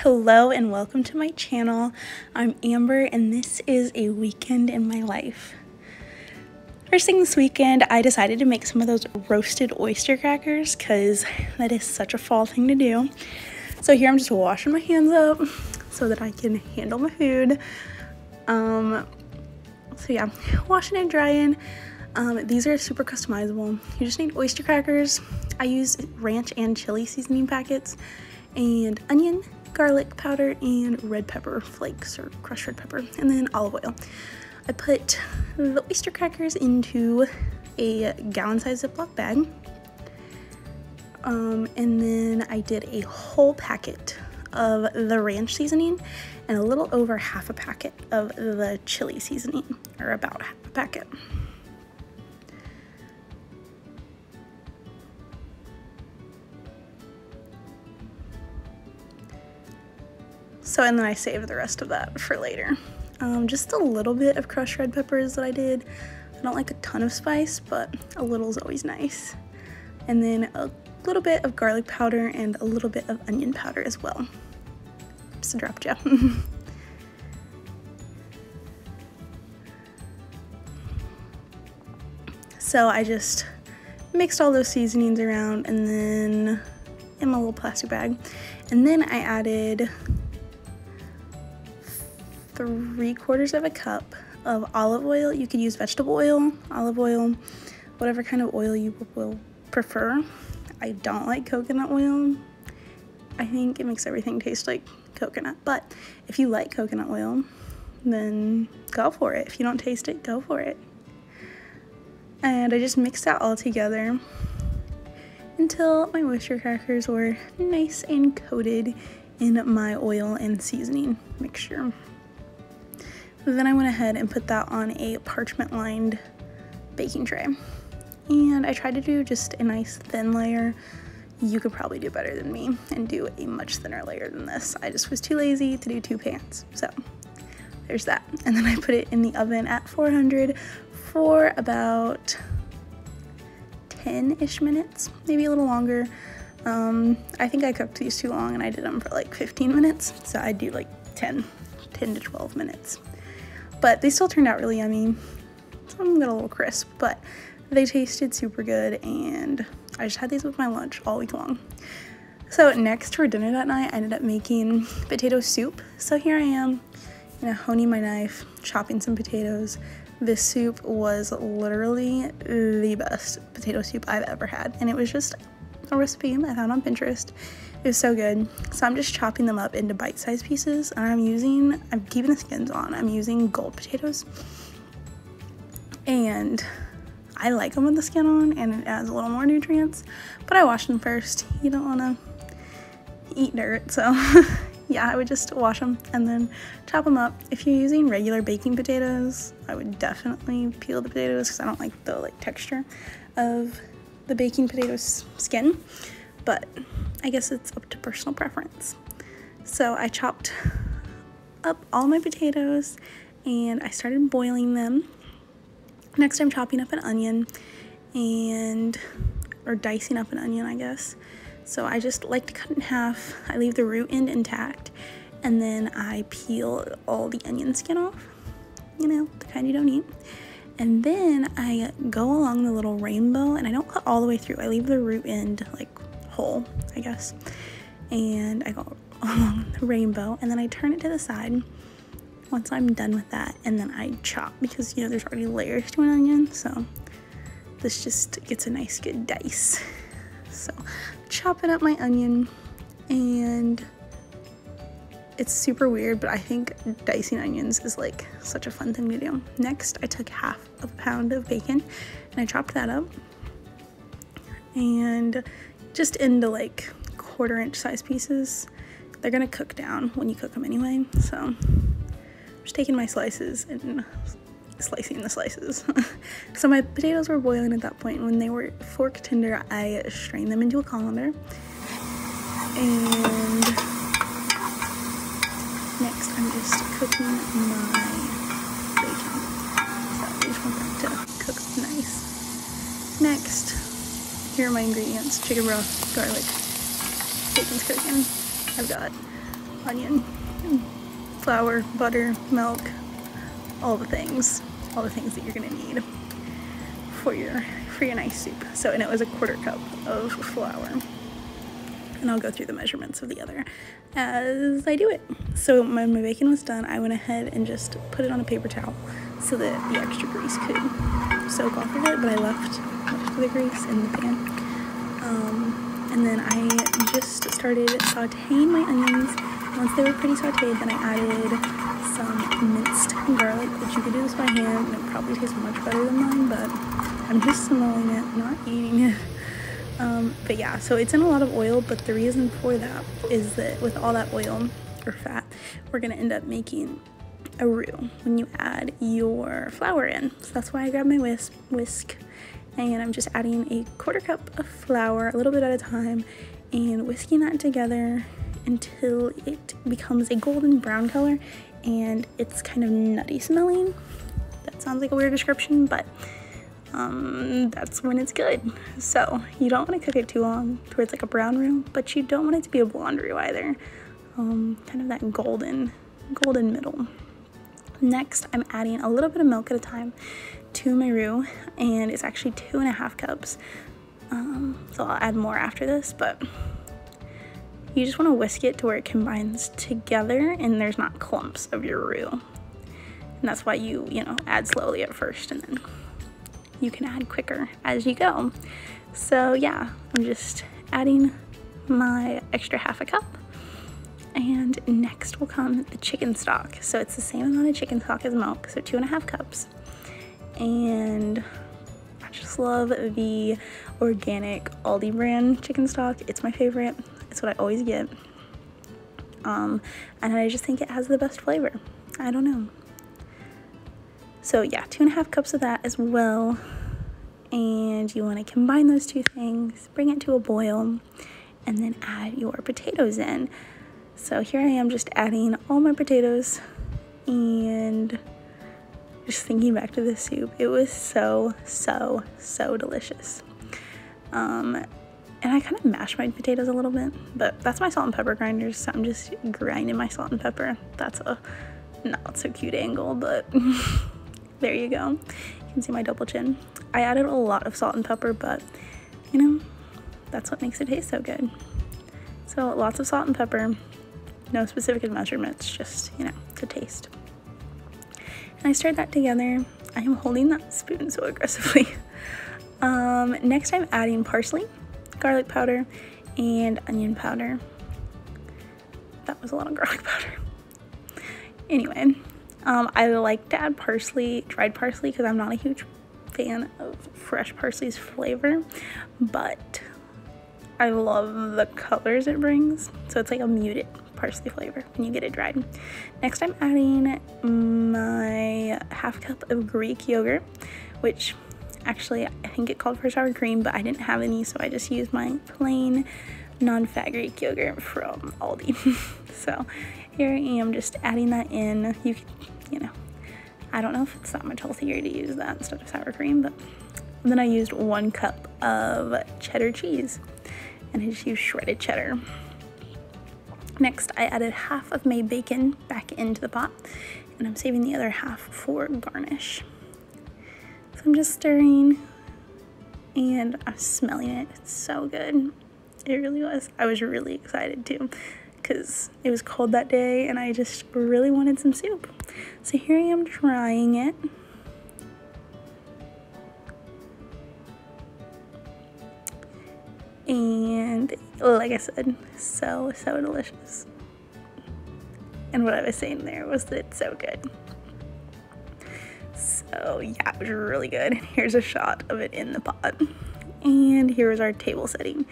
Hello and welcome to my channel. I'm Amber and this is a weekend in my life. First thing this weekend, I decided to make some of those roasted oyster crackers because that is such a fall thing to do. So here I'm just washing my hands up so that I can handle my food. So yeah, washing and drying. These are super customizable. You just need oyster crackers. I use ranch and chili seasoning packets and onion, garlic powder, and red pepper flakes or crushed red pepper, and then olive oil. I put the oyster crackers into a gallon-sized Ziploc bag, and then I did a whole packet of the ranch seasoning and a little over half a packet of the chili seasoning, or about half a packet. So, and then I saved the rest of that for later. Just a little bit of crushed red peppers that I did. I don't like a ton of spice, but a little is always nice. And then a little bit of garlic powder and a little bit of onion powder as well. Just dropped ya. So I just mixed all those seasonings around and then in my little plastic bag. And then I added 3/4 of a cup of olive oil. You could use vegetable oil, olive oil, whatever kind of oil you will prefer. I don't like coconut oil. I think it makes everything taste like coconut, but if you like coconut oil, then go for it. If you don't taste it, go for it. And I just mixed that all together until my oyster crackers were nice and coated in my oil and seasoning mixture. Then I went ahead and put that on a parchment lined baking tray. And I tried to do just a nice thin layer. You could probably do better than me and do a much thinner layer than this. I just was too lazy to do 2 pans. So there's that. And then I put it in the oven at 400 for about 10-ish minutes, maybe a little longer. I think I cooked these too long and I did them for like 15 minutes. So I'd do like 10 to 12 minutes. But they still turned out really yummy. Some got a little crisp, but they tasted super good, and I just had these with my lunch all week long. So next for dinner that night, I ended up making potato soup. So here I am, honing my knife, chopping some potatoes. This soup was literally the best potato soup I've ever had, and it was just a recipe I found on Pinterest. It was so good. So I'm just chopping them up into bite-sized pieces, and I'm keeping the skins on. I'm using gold potatoes, and I like them with the skin on, and it adds a little more nutrients, but I wash them first. You don't want to eat dirt, so yeah, I would just wash them and then chop them up. If you're using regular baking potatoes, I would definitely peel the potatoes because I don't like the texture of the baking potato's skin, but I guess it's up to personal preference. So I chopped up all my potatoes and I started boiling them. Next I'm chopping up an onion or dicing up an onion, I guess. So I just like to cut it in half. I leave the root end intact, and then I peel all the onion skin off, the kind you don't eat. And then I go along the little rainbow, and I don't cut all the way through. I leave the root end whole, I guess. And I go along the rainbow, and then I turn it to the side once I'm done with that, and then I chop because there's already layers to an onion, so this just gets a nice good dice. So chopping up my onion, and it's super weird, but I think dicing onions is such a fun thing to do. Next, I took half of a pound of bacon and I chopped that up and just into 1/4 inch size pieces. They're gonna cook down when you cook them anyway, so I'm just taking my slices and slicing the slices. So my potatoes were boiling at that point. When they were fork tender, I strained them into a colander. And next I'm just cooking my bacon. So I just want that to cook nice. Next, here are my ingredients: chicken broth, garlic, bacon's cooking. I've got onion, flour, butter, milk, all the things that you're gonna need for your nice soup. So, and it was a 1/4 cup of flour. And I'll go through the measurements of the other as I do it. So when my bacon was done, I went ahead and just put it on a paper towel so that the extra grease could soak off of it, but I left most of the grease in the pan. And then I just started sauteing my onions. Once they were pretty sauteed, then I added some minced garlic, which you could do this by hand, and it probably tastes much better than mine, but I'm just smelling it, not eating it. But yeah, so it's in a lot of oil, but the reason for that is that with all that oil or fat, we're gonna end up making a roux when you add your flour in. So that's why I grabbed my whisk, and I'm just adding a 1/4 cup of flour, a little bit at a time, and whisking that together until it becomes a golden brown color and it's kind of nutty smelling. That sounds like a weird description, but that's when it's good. So you don't want to cook it too long to where it's like a brown roux, but you don't want it to be a blonde roux either. Kind of that golden middle. Next, I'm adding a little bit of milk at a time to my roux, and it's actually 2.5 cups. So I'll add more after this, but you just want to whisk it to where it combines together and there's not clumps of your roux. And that's why you add slowly at first, and then you can add quicker as you go. So yeah, I'm just adding my extra 1/2 cup, and next will come the chicken stock. So it's the same amount of chicken stock as milk, so 2.5 cups. And I just love the organic Aldi brand chicken stock. It's my favorite. It's what I always get. And I just think it has the best flavor. I don't know. So yeah, 2.5 cups of that as well. And you want to combine those two things, bring it to a boil, and then add your potatoes in. So here I am just adding all my potatoes and just thinking back to the soup. It was so delicious. And I kind of mashed my potatoes a little bit, but that's my salt and pepper grinders, so I'm just grinding my salt and pepper. That's a not so cute angle, but there you go. You can see my double chin. I added a lot of salt and pepper, but that's what makes it taste so good. So lots of salt and pepper, no specific measurements, just, to taste. And I stirred that together. I am holding that spoon so aggressively. Next I'm adding parsley, garlic powder, and onion powder. That was a lot of garlic powder. Anyway, I like to add parsley, dried parsley, because I'm not a huge fan of fresh parsley's flavor, but I love the colors it brings. So it's like a muted parsley flavor when you get it dried. Next I'm adding my 1/2 cup of Greek yogurt, which actually I think it called for sour cream, but I didn't have any, so I just used my plain non-fat Greek yogurt from Aldi. So here I am just adding that in. You can, I don't know if it's that much healthier to use that instead of sour cream, but then I used 1 cup of cheddar cheese, and I just used shredded cheddar. Next, I added 1/2 of my bacon back into the pot, and I'm saving the other 1/2 for garnish. So I'm just stirring, and I'm smelling it. It's so good. It really was. I was really excited too, because it was cold that day, and I just really wanted some soup. So here I am trying it. And like I said, so delicious. And what I was saying there was that it's so good. So yeah, it was really good. Here's a shot of it in the pot. And here's our table setting.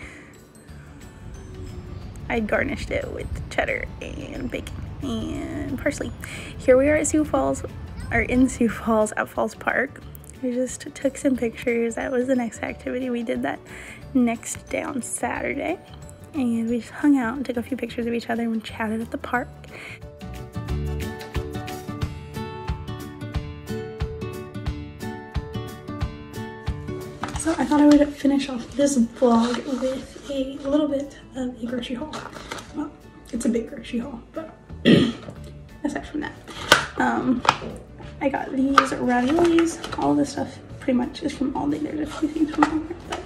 I garnished it with cheddar and bacon and parsley. Here we are at Sioux Falls, or in Sioux Falls at Falls Park. I just took some pictures. That was the next activity. We did that next day on Saturday, and we just hung out and took a few pictures of each other and chatted at the park. So I thought I would finish off this vlog with a little bit of a grocery haul. Well, it's it's a big grocery haul, but aside from that, I got these raviolis. All this stuff pretty much is from Aldi. There's a few things from Walmart, but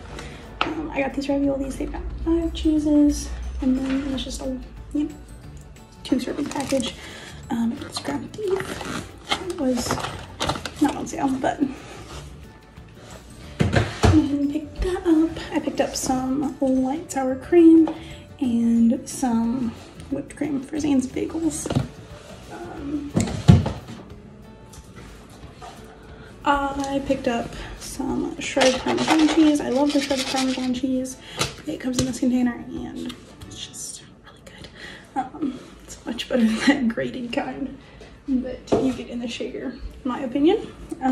I got these raviolis. They've got 5 cheeses, and then it's just a 2-serving package. It's ground beef. It was not on sale, but I picked that up. I picked up some white sour cream and some whipped cream for Zane's bagels. I picked up some shredded Parmesan cheese. I love the shredded Parmesan cheese. It comes in this container and it's just really good. It's much better than that grated kind that you get in the shaker, in my opinion. I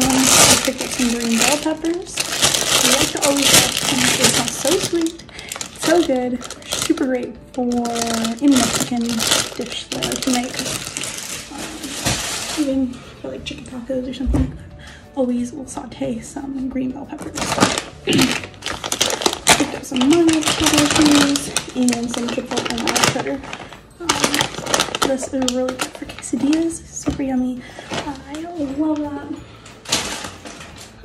picked up some green bell peppers. I like to always have some. They smell so sweet, so good, super great for any Mexican dish that I like to make. Even for like chicken tacos or something like that. Always will saute some green bell peppers. Picked up some mild cheddar cheese and some Chipotle mild cheddar. This is really good for quesadillas. Super yummy. I love that.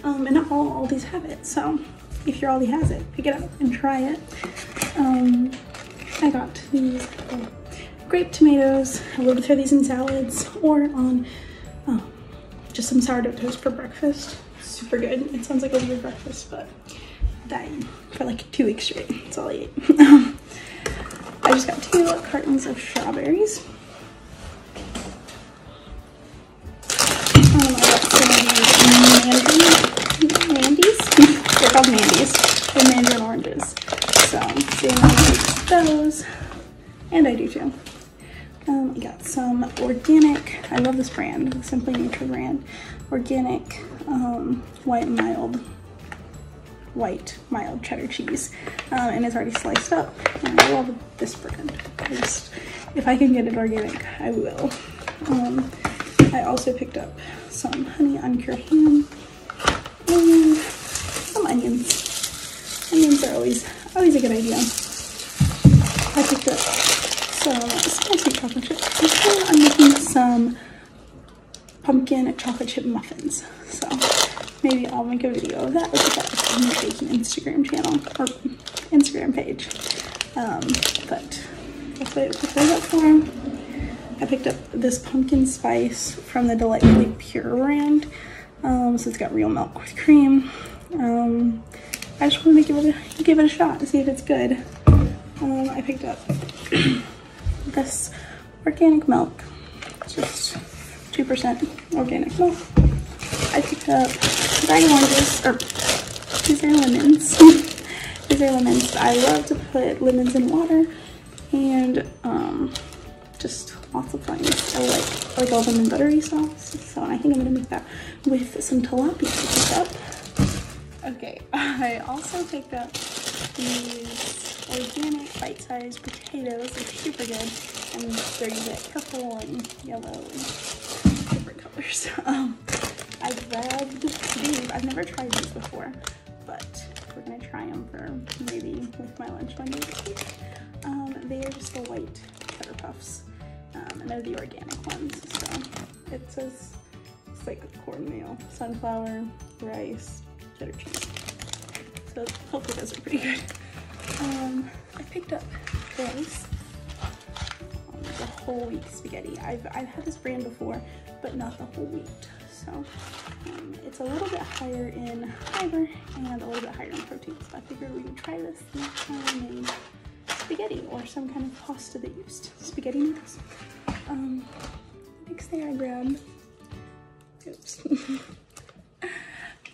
And not all Aldi's have it, so if your Aldi has it, pick it up and try it. I got these grape tomatoes. I love to throw these in salads or on just some sourdough toast for breakfast. Super good. It sounds like a weird breakfast, but that for like 2 weeks straight. That's all I ate. I just got 2 cartons of strawberries. I got some Mandy's. They're called Mandy's. They're mandarin oranges. So they like those, and I do too. I got some organic, I love this brand, the Simply Nature brand, organic white mild cheddar cheese, and it's already sliced up, and I love this brand. If I can get it organic, I will. I also picked up some honey uncured ham and some onions. Onions are always a good idea. I picked up some spicy chocolate chips. I'm making some pumpkin chocolate chip muffins. So maybe I'll make a video of that. Look at that on the baking Instagram channel or Instagram page. But that's what I picked those up for. I picked up this pumpkin spice from the Delightfully Pure brand. So it's got real milk with cream. I just want to give it a shot to see if it's good. I picked up this organic milk. It's just 2% organic milk. I picked up a bag of oranges, or these are lemons. These are lemons. I love to put lemons in water and just lots of things. I like a lemon buttery sauce. So I think I'm gonna make that with some tilapia to pick up. Okay, I also picked up these organic bite-sized potatoes. They're super good, and they're usually purple and yellow and different colors. I grabbed these. I've never tried these before, but we're gonna try them for maybe with my lunch one day this week. They are just the white cheddar puffs, and they're the organic ones. So it says it's like cornmeal, sunflower, rice, cheddar cheese. So hopefully those are pretty good. I picked up this, the whole wheat spaghetti. I've had this brand before, but not the whole wheat. So it's a little bit higher in fiber and a little bit higher in protein. So I figured we would try this next time I made spaghetti or some kind of pasta that used spaghetti noodles. Next thing I grabbed, oops,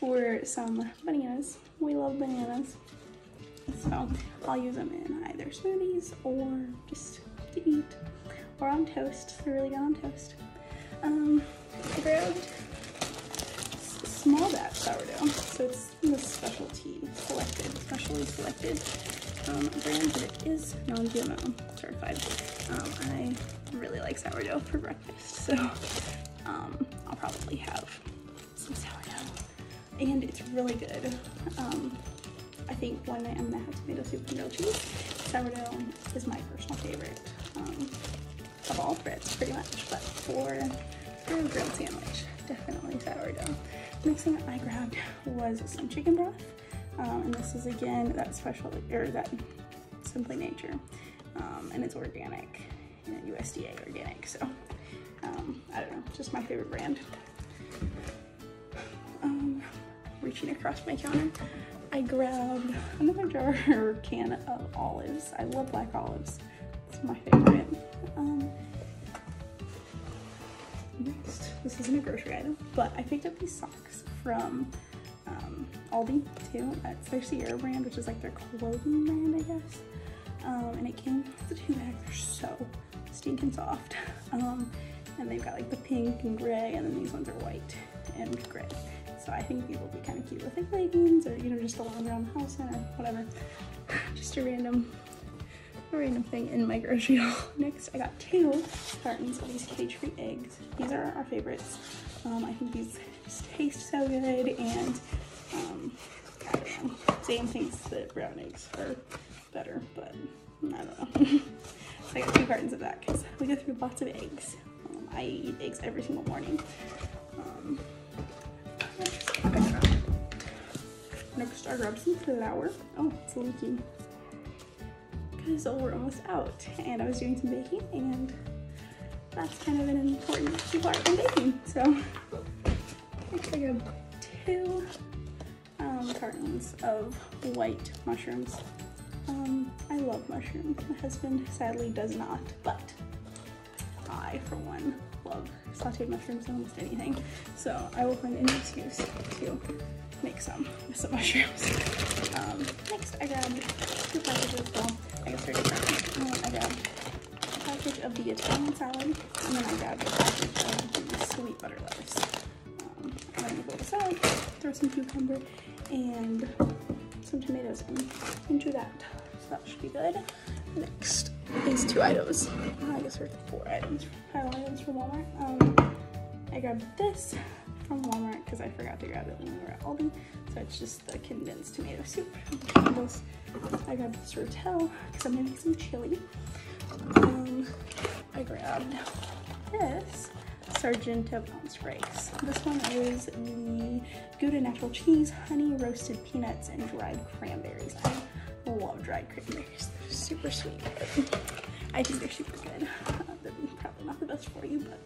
were some bananas. We love bananas. So I'll use them in either smoothies or just to eat or on toast. They're really good on toast. I grabbed small batch sourdough. So it's the specially selected brand, but it is non-GMO certified. I really like sourdough for breakfast, so I'll probably have some sourdough, and it's really good. I think one night I'm gonna have tomato soup and grilled cheese. Sourdough is my personal favorite. of all breads pretty much, but for a grilled sandwich, definitely sourdough. Next thing I grabbed was some chicken broth, and this is again that Simply Nature, and it's organic, USDA organic, so I don't know, just my favorite brand. Reaching across my counter, I grabbed another jar or can of olives. I love black olives. It's my favorite. Next, this isn't a grocery item, but I picked up these socks from Aldi too. It's their Sierra brand, which is like their clothing brand, I guess. And it came with the 2 bags. They're so stinking soft. And they've got like the pink and gray, and then these ones are white and gray. So I think these will be kind of cute with like leggings, or just to wander around the house in, or whatever. Just a random thing in my grocery haul. Next, I got 2 cartons of these cage-free eggs. These are our favorites. I think these just taste so good, and I don't know. Sam thinks that brown eggs are better, but I don't know. So I got 2 cartons of that because we go through lots of eggs. I eat eggs every single morning. Next, I grabbed some flour. Oh, it's leaking. Because we're almost out, and I was doing some baking, and that's kind of an important key part in baking. So next, I grabbed 2 cartons of white mushrooms. I love mushrooms. My husband sadly does not, but I, for one, love sauteed mushrooms in almost anything. So I will find any excuse to make some with some mushrooms. Next, I grabbed 2 packages. Well, I guess they're different. I grabbed a package of the Italian salad, and then I grabbed a package of the sweet butter lettuce. I'm gonna make a little salad, throw some cucumber and some tomatoes into that. So that should be good. Next is 2 items. I guess there's 4 items. 5 items from Walmart. I grabbed this from Walmart because I forgot to grab it when we were at Aldi. So it's just the condensed tomato soup. I grabbed this Rotel because I'm gonna make some chili. I grabbed this Sargento Bounce Breaks. This one is the Gouda natural cheese, honey roasted peanuts, and dried cranberries. I love dried cranberries. They're super sweet. I think they're super good. They're probably not the best for you, but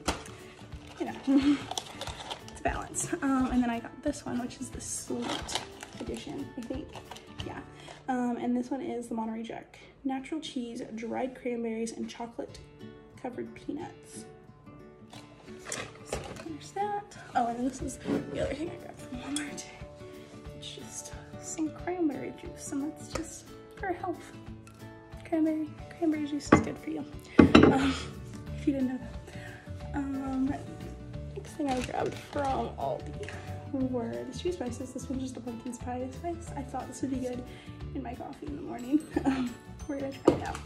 it's balance. And then I got this one, which is the sweet edition, I think. Yeah. And this one is the Monterey Jack natural cheese, dried cranberries, and chocolate covered peanuts. So there's that. Oh, and this is the other thing I got from Walmart. It's just some cranberry juice, and that's just for health. Cranberry juice is good for you. If you didn't know that. Next thing I grabbed from Aldi were the sweet spices. This one's just a pumpkin spice. I thought this would be good in my coffee in the morning. We're gonna try it out.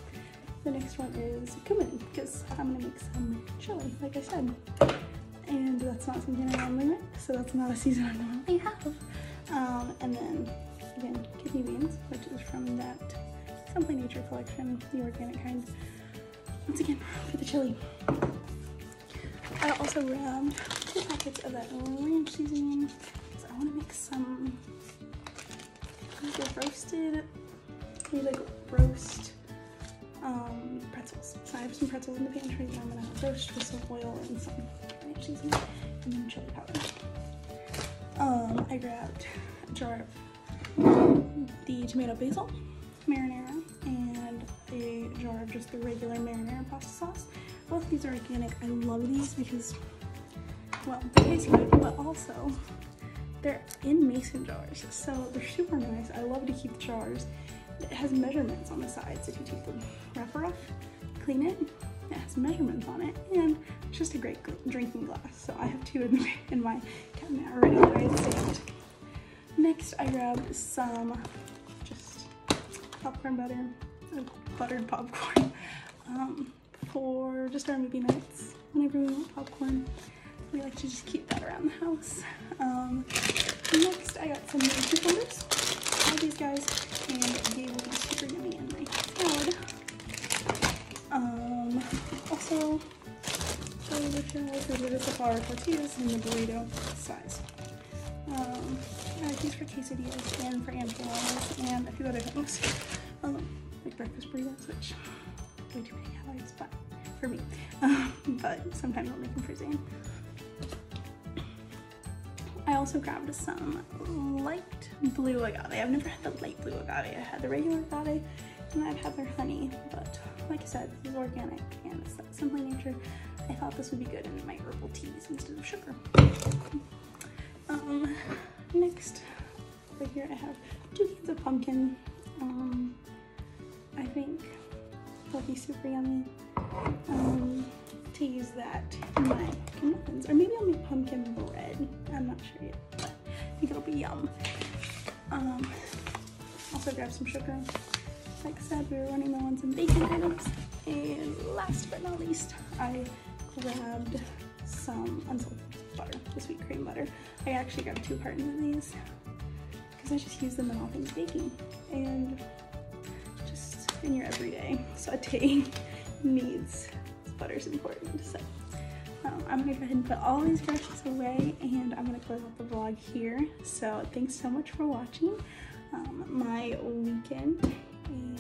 The next one is cumin, because I'm gonna make some chili, like I said. And that's not something I normally make, so that's not a season I normally have. And then, again, kidney beans, which is from that Simply Nature collection, the organic kind. Once again, for the chili. I also grabbed 2 packets of that ranch seasoning, because I want to make some roast pretzels. So I have some pretzels in the pantry that I'm going to roast with some oil and some ranch seasoning, and then chili powder. I grabbed a jar of the tomato basil marinara and a jar of just the regular marinara pasta sauce. Both of these are organic. I love these because, well, they taste good, but also they're in mason jars, so they're super nice. I love to keep the jars. It has measurements on the sides. If you take the wrapper off, clean it, it has measurements on it, and it's just a great drinking glass. So I have 2 in my cabinet already that I had saved. Next, I grabbed some just popcorn butter, buttered popcorn, for just our movie nights. Whenever we want popcorn, we like to just keep that around the house. Next, I got some mini cucumbers. All these guys, and they will be super yummy in my salad. Also, the Safari tortillas in the burrito size. I like these for quesadillas and for enchiladas and a few other things. Like breakfast burritos, which way too many calories, but for me. But sometimes I'll make them for Zane. I also grabbed some light blue agave. I've never had the light blue agave. I had the regular agave and I've had their honey, but like I said, this is organic and it's that Simply Nature. I thought this would be good in my herbal teas instead of sugar. Next, over here I have 2 cans of pumpkin. I think they'll be super yummy to use that in my pumpkin muffins, or maybe I'll make pumpkin bread. I'm not sure yet, but I think it'll be yum. Also grab some sugar. Like I said, we were running low on some bacon items. And last but not least, I grabbed some unsalted butter, the sweet cream butter. I actually grabbed 2 cartons of these because I just use them in all things baking and just in your everyday sauteing needs. Butter's important. So I'm gonna go ahead and put all these groceries away and I'm gonna close out the vlog here. So thanks so much for watching my weekend. And